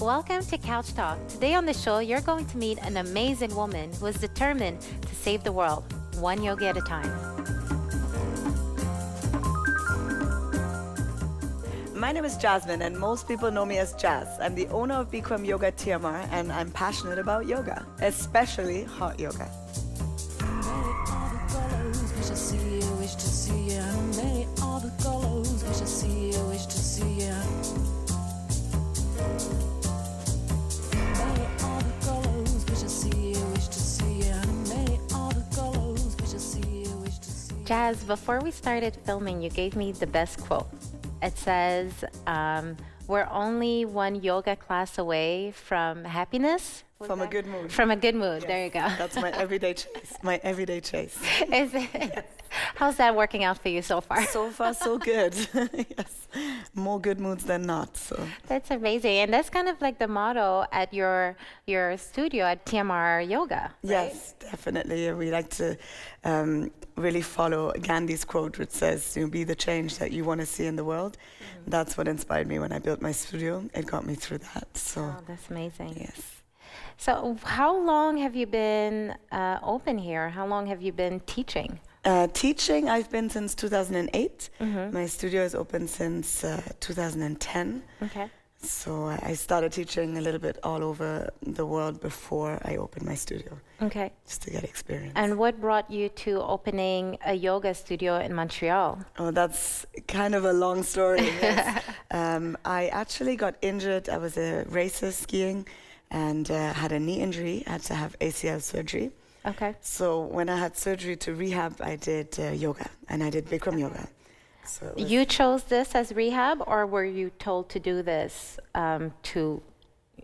Welcome to Couch Talk. Today on the show, you're going to meet an amazing woman who is determined to save the world, one yoga at a time. My name is Jasmine, and most people know me as Jazz. I'm the owner of Bikram Yoga TMR, and I'm passionate about yoga, especially hot yoga. Jazz, before we started filming, you gave me the best quote. It says, we're only one yoga class away from happiness. From a good mood. From a good mood. Yes, there you go. That's my everyday chase. My everyday chase. Is it? Yes. How's that working out for you so far? So far, so good. Yes, more good moods than not. So that's amazing, and that's kind of like the motto at your studio at TMR Yoga. Right? Yes, definitely. We like to really follow Gandhi's quote, which says, "Be the change that you want to see in the world." Mm-hmm. That's what inspired me when I built my studio. It got me through that. So that's amazing. Yes. So how long have you been open here? How long have you been teaching? Teaching, I've been since 2008. Mm-hmm. My studio is open since 2010. Okay. So I started teaching a little bit all over the world before I opened my studio. Okay. Just to get experience. And what brought you to opening a yoga studio in Montreal? Oh, that's kind of a long story. Yes. I actually got injured. I was a racer skiing and had a knee injury. I had to have ACL surgery. Okay. So when I had surgery to rehab, I did yoga, and I did Bikram yoga. So you chose this as rehab, or were you told to do this to?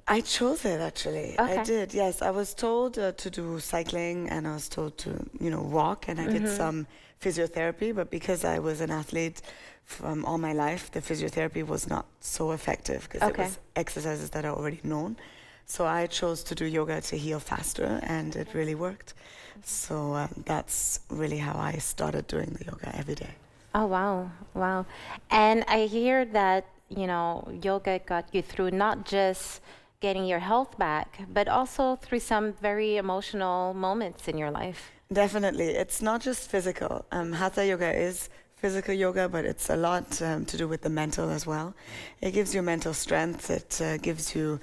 I chose it, actually. Okay. I did, yes. I was told to do cycling, and I was told to, walk, and I did some physiotherapy, but because I was an athlete from all my life, the physiotherapy was not so effective because it was exercises that are already known. So I chose to do yoga to heal faster, and it really worked. So that's really how I started doing the yoga every day. Oh, wow. Wow. And I hear that, yoga got you through not just getting your health back, but also through some very emotional moments in your life. Definitely. It's not just physical. Hatha yoga is physical yoga, but it's a lot to do with the mental as well. It gives you mental strength. It gives you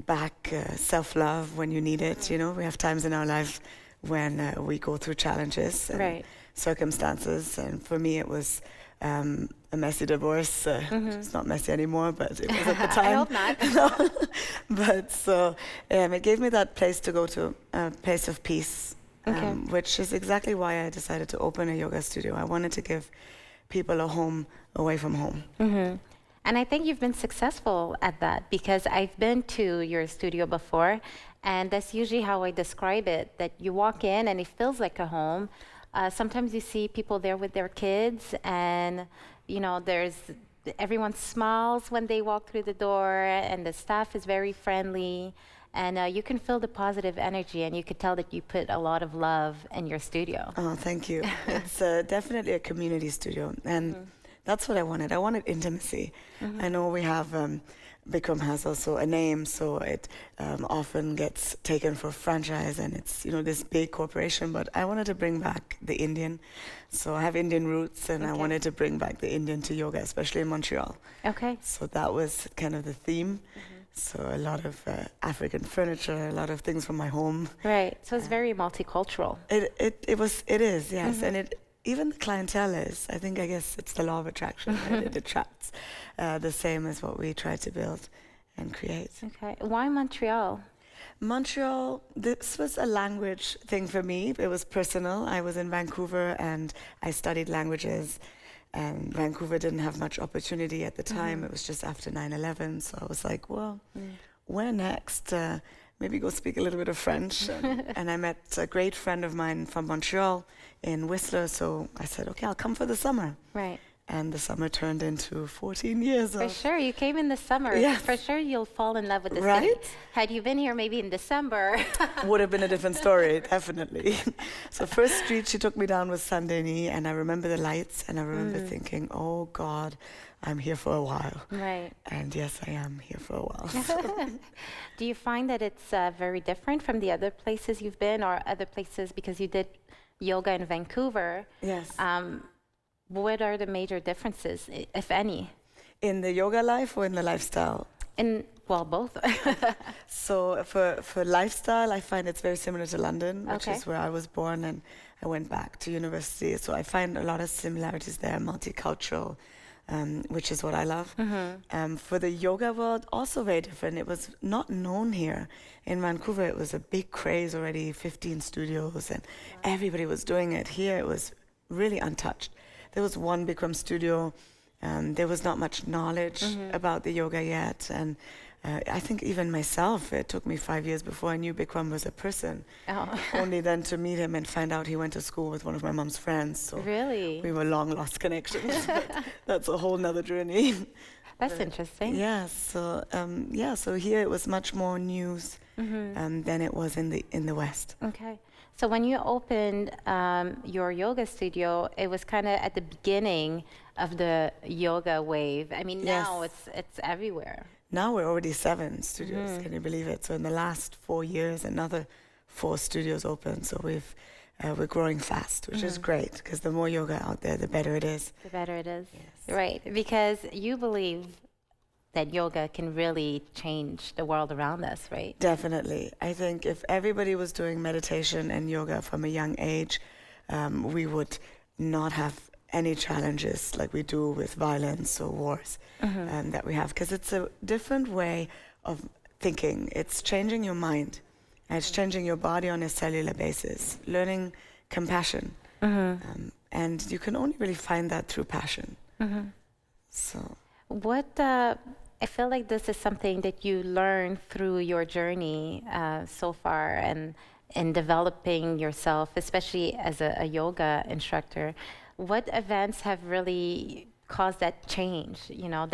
back self-love when you need it. We have times in our life when we go through challenges and circumstances, and for me it was a messy divorce. It's not messy anymore, but it was at the time. I hope not. But so it gave me that place to go to, a place of peace, which is exactly why I decided to open a yoga studio. I wanted to give people a home away from home. Mm-hmm. And I think you've been successful at that, because I've been to your studio before, and that's usually how I describe it, that you walk in and it feels like a home. Sometimes you see people there with their kids, and everyone smiles when they walk through the door, and the staff is very friendly, and you can feel the positive energy, and you could tell that you put a lot of love in your studio. Oh, thank you. It's definitely a community studio, and that's what I wanted. I wanted intimacy. I know we have, Bikram has also a name, so it often gets taken for franchise, and it's, this big corporation, but I wanted to bring back the Indian. So I have Indian roots, and I wanted to bring back the Indian to yoga, especially in Montreal. Okay. So that was kind of the theme. So a lot of African furniture, a lot of things from my home. Right, so it's very multicultural. It is, yes, and even the clientele is. I guess it's the law of attraction. Right? It attracts the same as what we try to build and create. Okay. Why Montreal? Montreal, this was a language thing for me. It was personal. I was in Vancouver and I studied languages. And Vancouver didn't have much opportunity at the time. It was just after 9/11. So I was like, well, where next? Maybe go speak a little bit of French. And I met a great friend of mine from Montreal in Whistler. So I said, okay, I'll come for the summer. Right. and the summer turned into 14 years For of... sure, you came in the summer. Yes. For sure, you'll fall in love with the Right? city. Had you been here maybe in December. Would have been a different story, definitely. So first street she took me down was Saint-Denis, and I remember the lights, and I remember thinking, oh God, I'm here for a while. Right. And yes, I am here for a while. Do you find that it's very different from the other places you've been, or other places, because you did yoga in Vancouver? Yes. What are the major differences, if any? In the yoga life or in the lifestyle? Well, both. So for lifestyle, I find it's very similar to London, which Okay. is where I was born, and I went back to university. So I find a lot of similarities there, multicultural, which is what I love. For the yoga world, also very different. It was not known here. In Vancouver, it was a big craze already, 15 studios, and everybody was doing it. Here, it was really untouched. There was one Bikram studio. There was not much knowledge about the yoga yet, and I think even myself, it took me 5 years before I knew Bikram was a person. Oh. Only then to meet him and find out he went to school with one of my mom's friends. So Really? we were long lost connections. But that's a whole nother journey. That's interesting. Yeah. So So here it was much more news than it was in the West. Okay. So when you opened your yoga studio, it was kind of at the beginning of the yoga wave. I mean, now it's everywhere. Now we're already 7 studios. Can you believe it? So in the last 4 years, another 4 studios open. So we're growing fast, which is great, because the more yoga out there, the better it is. The better it is. Yes. Right. Because you believe that yoga can really change the world around us, right? Definitely. I think if everybody was doing meditation and yoga from a young age, we would not have any challenges like we do with violence or wars that we have, because it's a different way of thinking. It's changing your mind, and it's changing your body on a cellular basis, learning compassion. And you can only really find that through passion. So I feel like this is something that you learned through your journey so far, and in developing yourself, especially as a yoga instructor. What events have really caused that change,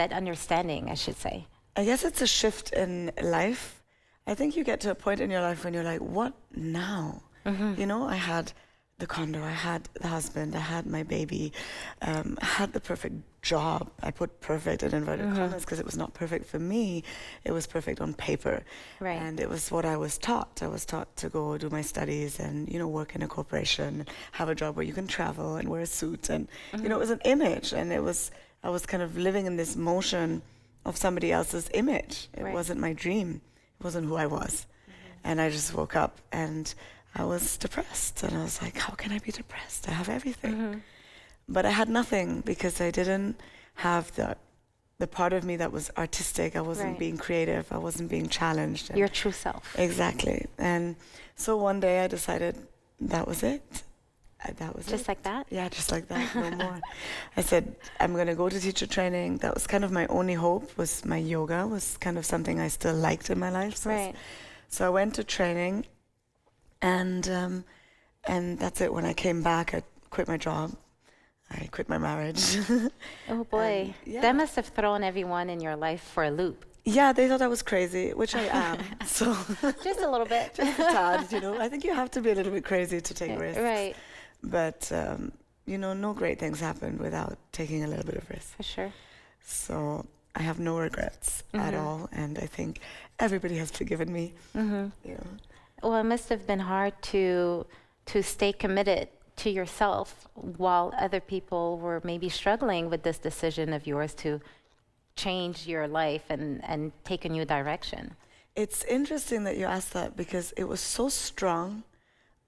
that understanding, I should say? I guess it's a shift in life. I think you get to a point in your life when you're like, what now? I had the condo, I had the husband, I had my baby, I had the perfect job. I put perfect in inverted commas because it was not perfect for me. It was perfect on paper. Right. And it was what I was taught. I was taught to go do my studies and, work in a corporation, have a job where you can travel and wear a suit. And, it was an image. And I was kind of living in this motion of somebody else's image. It wasn't my dream. It wasn't who I was. And I just woke up and I was depressed. And I was like, how can I be depressed? I have everything. But I had nothing, because I didn't have the part of me that was artistic. I wasn't being creative. I wasn't being challenged. Your true self. Exactly. And so one day I decided that was it. That was Just like that? Yeah, just like that, no more. I said, I'm going to go to teacher training. That was kind of my only hope, was my yoga was kind of something I still liked in my life. So I went to training, and that's it. When I came back, I quit my job. I quit my marriage. Oh boy, that must have thrown everyone in your life for a loop. Yeah, they thought I was crazy, which I am. So just a little bit. Just a tad, I think you have to be a little bit crazy to take risks. Right. But, no great things happen without taking a little bit of risk. For sure. So I have no regrets at all. And I think everybody has forgiven me. Well, it must have been hard to stay committed to yourself while other people were maybe struggling with this decision of yours to change your life and take a new direction. It's interesting that you asked that, because it was so strong.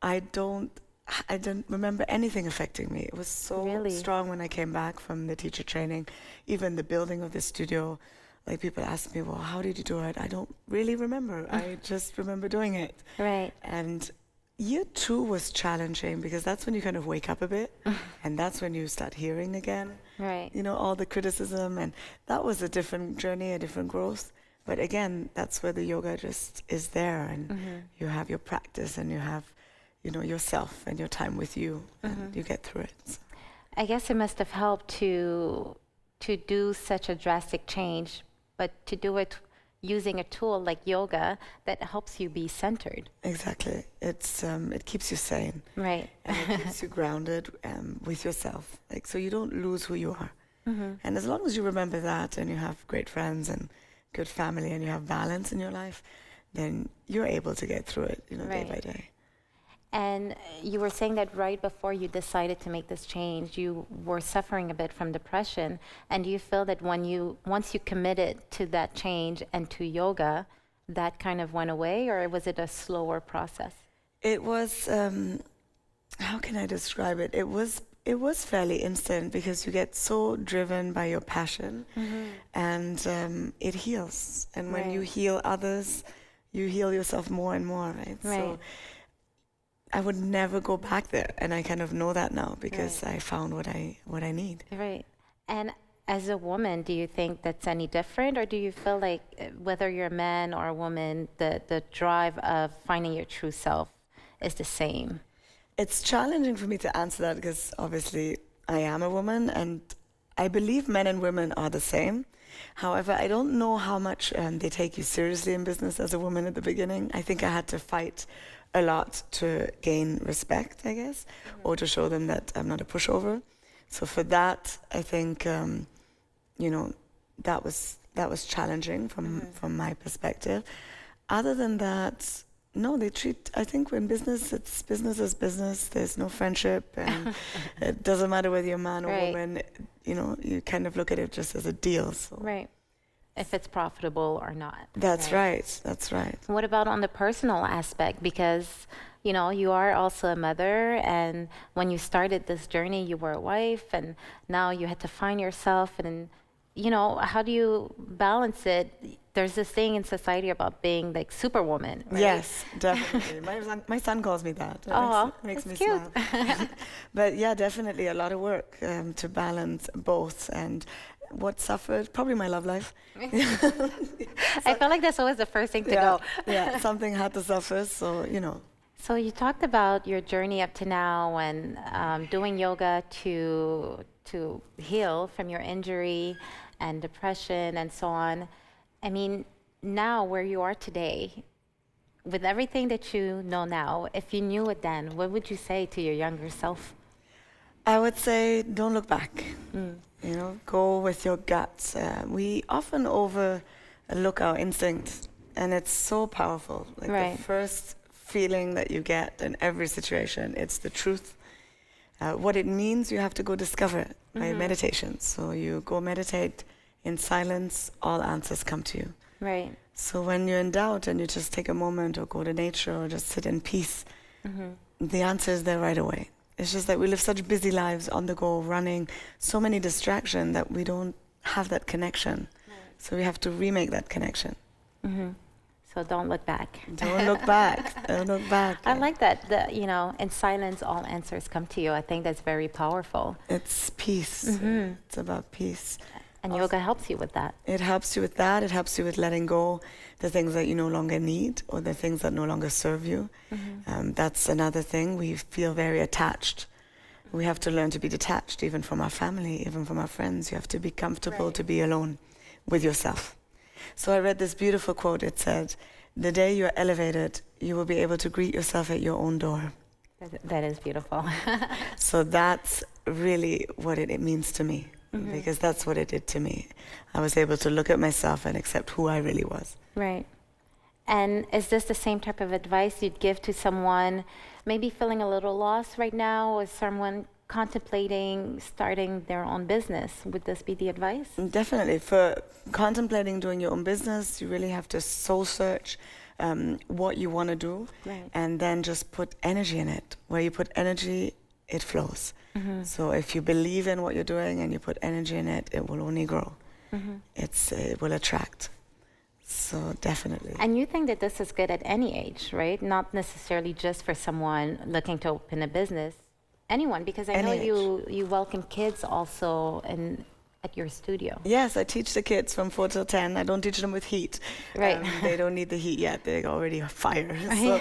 I didn't remember anything affecting me. It was so strong when I came back from the teacher training, even the building of the studio. Like, people ask me, well, how did you do it? I don't really remember. I just remember doing it. Right. And year 2 was challenging, because that's when you kind of wake up a bit, and that's when you start hearing again. Right. All the criticism, and that was a different journey, a different growth. But again, that's where the yoga just is there, and you have your practice, and you have, yourself and your time with you, and you get through it. So. I guess it must have helped to do such a drastic change, but to do it using a tool like yoga that helps you be centered. Exactly. It keeps you sane. Right. And it keeps you grounded with yourself. Like, so you don't lose who you are. And as long as you remember that and you have great friends and good family and you have balance in your life, then you're able to get through it, you know, day by day. And you were saying that right before you decided to make this change, you were suffering a bit from depression. And do you feel that once you committed to that change and to yoga, that kind of went away, or was it a slower process? It was, how can I describe it? It was fairly instant because you get so driven by your passion, and it heals. And when you heal others, you heal yourself more and more, right? So I would never go back there, and I kind of know that now because I found what I need. Right. And as a woman, do you think that's any different, or do you feel like whether you're a man or a woman, the drive of finding your true self is the same? It's challenging for me to answer that because obviously I am a woman, and I believe men and women are the same. However, I don't know how much they take you seriously in business as a woman at the beginning. I think I had to fight a lot to gain respect, I guess, or to show them that I'm not a pushover. So for that, I think, you know, that was challenging from my perspective. Other than that, no, I think in business, it's business is business. There's no friendship, and it doesn't matter whether you're a man or woman. You know, you kind of look at it just as a deal. So. Right. If it's profitable or not. That's right. That's right. What about on the personal aspect? Because, you know, you are also a mother, and when you started this journey, you were a wife, and now you had to find yourself. And, you know, how do you balance it? There's this thing in society about being like superwoman, right? Yes, definitely. My son calls me that. It makes me cute. smile. But yeah, definitely a lot of work to balance both. And what suffered? Probably my love life. I feel like that's always the first thing to go. Yeah, something had to suffer, so, you know. So you talked about your journey up to now and doing yoga to heal from your injury and depression and so on. I mean, now where you are today, with everything that you know now, if you knew it then, what would you say to your younger self? I would say don't look back. You know, go with your guts. We often overlook our instincts, and it's so powerful. Like the first feeling that you get in every situation, it's the truth. What it means, you have to go discover it by meditation. So you go meditate in silence, all answers come to you. Right. So when you're in doubt and you just take a moment or go to nature or just sit in peace, the answer is there right away. It's just that we live such busy lives on the go, running, so many distractions that we don't have that connection. So we have to remake that connection. So don't look back. Don't look back. Don't look back. I like that. You know, in silence, all answers come to you. I think that's very powerful. It's peace. It's about peace. And yoga helps you with that. It helps you with that. It helps you with letting go the things that you no longer need or the things that no longer serve you. That's another thing. We feel very attached. We have to learn to be detached, even from our family, even from our friends. You have to be comfortable to be alone with yourself. So I read this beautiful quote. It said, "The day you're elevated, you will be able to greet yourself at your own door." That is beautiful. So that's really what it means to me. Because that's what it did to me. I was able to look at myself and accept who I really was. Right. And is this the same type of advice you'd give to someone maybe feeling a little lost right now, or someone contemplating starting their own business? Would this be the advice? Definitely. For contemplating doing your own business, you really have to soul search what you want to do, and then just put energy in it. Where you put energy, it flows. So if you believe in what you're doing and you put energy in it, it will only grow. It will attract. So definitely. And you think that this is good at any age, right? Not necessarily just for someone looking to open a business. Anyone, because I know you welcome kids also at your studio. Yes, I teach the kids from 4 till 10. I don't teach them with heat. Right. They don't need the heat yet. They're already on fire. So,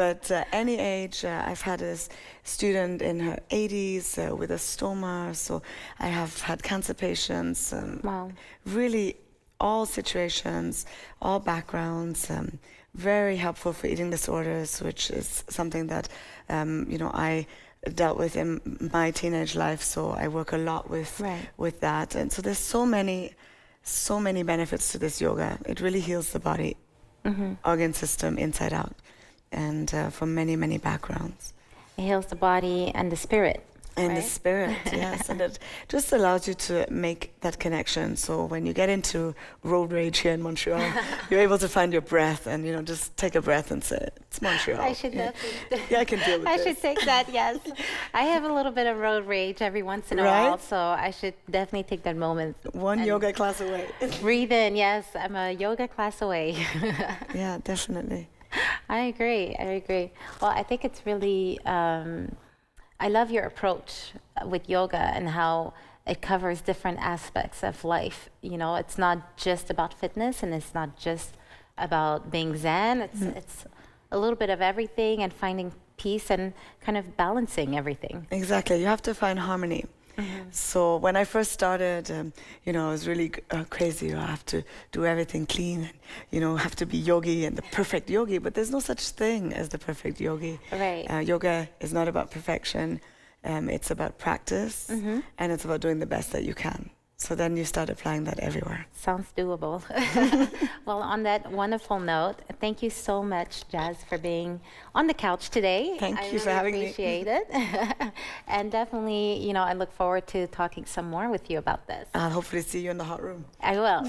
but any age, I've had a student in her 80s with a stoma. So I have had cancer patients. Wow. Really all situations, all backgrounds. Very helpful for eating disorders, which is something that, I dealt with in my teenage life, so I work a lot with that. And so there's so many benefits to this yoga. It really heals the body, organ system inside out, and from many backgrounds. It heals the body and the spirit. And right? the spirit, yes. And it just allows you to make that connection. So when you get into road rage here in Montreal, you're able to find your breath and, just take a breath and say, it's Montreal. I should definitely. Yeah, I can deal with I this. should take that, yes. I have a little bit of road rage every once in a while, so I should definitely take that moment. One yoga class away. Breathe in, yes. I'm a yoga class away. Yeah, definitely. I agree. Well, I think it's really... I love your approach with yoga and how it covers different aspects of life. It's not just about fitness and it's not just about being Zen. It's a little bit of everything and finding peace and kind of balancing everything. Exactly. You have to find harmony. So when I first started, I was really crazy. I have to do everything clean and, have to be yogi and the perfect yogi. But there's no such thing as the perfect yogi. Right. Yoga is not about perfection. It's about practice, and it's about doing the best that you can. So then you start applying that everywhere. Sounds doable. Well, on that wonderful note, thank you so much, Jazz, for being on the couch today. Thank you for having me. I appreciate it. And definitely, I look forward to talking some more with you about this. I'll hopefully see you in the hot room. I will.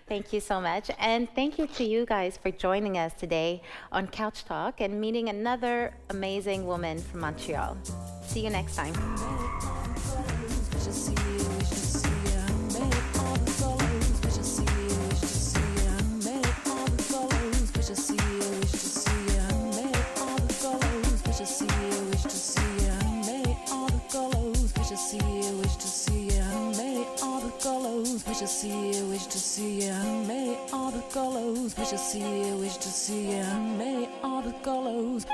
Thank you so much. And thank you to you guys for joining us today on Couch Talk and meeting another amazing woman from Montreal. See you next time. Wish to see you, wish to see you, may all the colors. Wish to see you, wish to see you, may all the colors.